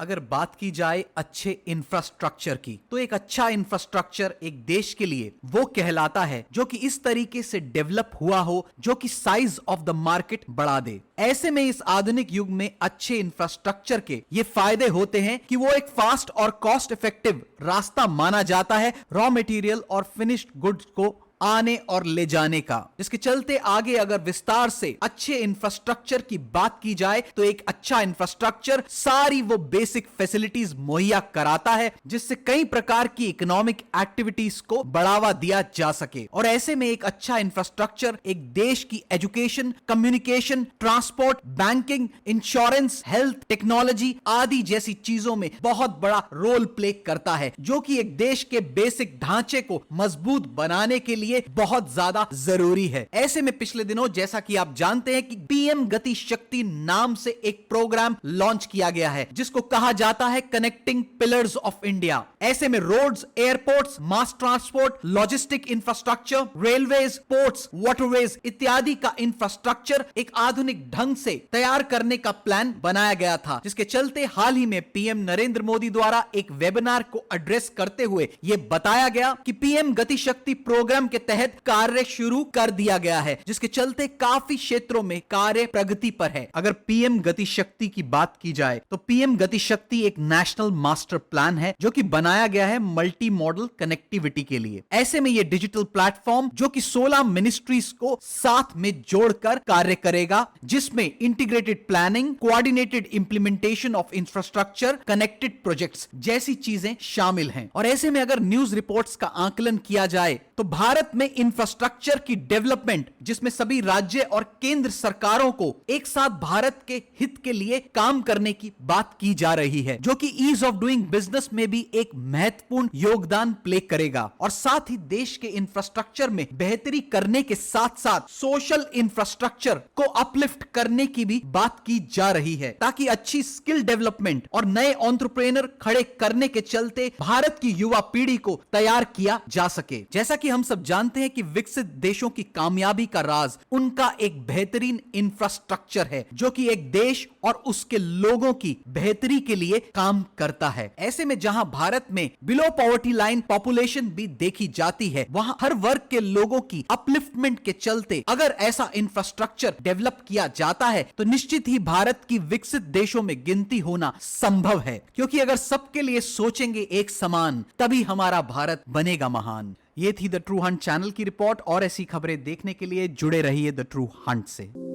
अगर बात की जाए अच्छे इंफ्रास्ट्रक्चर की, तो एक अच्छा इंफ्रास्ट्रक्चर एक देश के लिए वो कहलाता है जो कि इस तरीके से डेवलप हुआ हो जो कि साइज ऑफ द मार्केट बढ़ा दे। ऐसे में इस आधुनिक युग में अच्छे इंफ्रास्ट्रक्चर के ये फायदे होते हैं कि वो एक फास्ट और कॉस्ट इफेक्टिव रास्ता माना जाता है रॉ मटेरियल और फिनिश्ड गुड्स को आने और ले जाने का, जिसके चलते आगे अगर विस्तार से अच्छे इंफ्रास्ट्रक्चर की बात की जाए तो एक अच्छा इंफ्रास्ट्रक्चर सारी वो बेसिक फैसिलिटीज मुहैया कराता है जिससे कई प्रकार की इकोनॉमिक एक्टिविटीज को बढ़ावा दिया जा सके। और ऐसे में एक अच्छा इंफ्रास्ट्रक्चर एक देश की education, communication, transport, banking, insurance, health, technology आदि जैसी चीजों में बहुत बड़ा रोल प्ले करता है, जो कि एक देश के बेसिक ढांचे को मजबूत बनाने के लिए बहुत ज्यादा जरूरी है। ऐसे में पिछले दिनों जैसा कि आप जानते हैं कि पीएम गति शक्ति नाम से एक प्रोग्राम लॉन्च किया गया है जिसको कहा जाता है कनेक्टिंग पिलर्स ऑफ इंडिया। ऐसे में roads, airports, mass transport, logistic infrastructure, railways, ports, waterways इत्यादि का इंफ्रास्ट्रक्चर एक आधुनिक ढंग से तैयार करने का प्लान बनाया गया था, जिसके चलते हाल ही में पीएम नरेंद्र मोदी द्वारा एक वेबिनार को एड्रेस करते हुए यह बताया गया कि पीएम गति शक्ति प्रोग्राम के तहत कार्य शुरू कर दिया गया है, जिसके चलते काफी क्षेत्रों में कार्य प्रगति पर है। अगर पीएम गति शक्ति की बात की जाए तो पीएम गति शक्ति एक नेशनल मास्टर प्लान है जो कि बनाया गया है मल्टी मॉडल कनेक्टिविटी के लिए। ऐसे में ये डिजिटल प्लेटफॉर्म जो कि 16 मिनिस्ट्रीज को साथ में जोड़कर कार्य करेगा, जिसमें integrated planning, coordinated implementation of infrastructure, connected projects जैसी चीजें शामिल हैं। और ऐसे में अगर न्यूज रिपोर्ट्स का आकलन किया जाए तो भारत में इंफ्रास्ट्रक्चर की डेवलपमेंट, जिसमें सभी राज्य और केंद्र सरकारों को एक साथ भारत के हित के लिए काम करने की बात की जा रही है, जो कि ईज ऑफ डूइंग बिजनेस में भी एक महत्वपूर्ण योगदान प्ले करेगा। और साथ ही देश के इंफ्रास्ट्रक्चर में बेहतरी करने के साथ साथ सोशल इंफ्रास्ट्रक्चर को अपलिफ्ट करने की भी बात की जा रही है, ताकि अच्छी स्किल डेवलपमेंट और नए एंटरप्रेन्योर खड़े करने के चलते भारत की युवा पीढ़ी को तैयार किया जा सके। जैसा कि हम सब जानते हैं कि विकसित देशों की कामयाबी का राज उनका एक बेहतरीन इंफ्रास्ट्रक्चर है, जो कि एक देश और उसके लोगों की बेहतरी के लिए काम करता है। ऐसे में जहां भारत में बिलो पॉवर्टी लाइन पॉपुलेशन भी देखी जाती है, वहां हर वर्ग के लोगों की अपलिफ्टमेंट के चलते अगर ऐसा इंफ्रास्ट्रक्चर डेवलप किया जाता है तो निश्चित ही भारत की विकसित देशों में गिनती होना संभव है, क्योंकि अगर सबके लिए सोचेंगे एक समान तभी हमारा भारत बनेगा महान। ये थी द ट्रू हंट चैनल की रिपोर्ट, और ऐसी खबरें देखने के लिए जुड़े रहिए द ट्रू हंट से।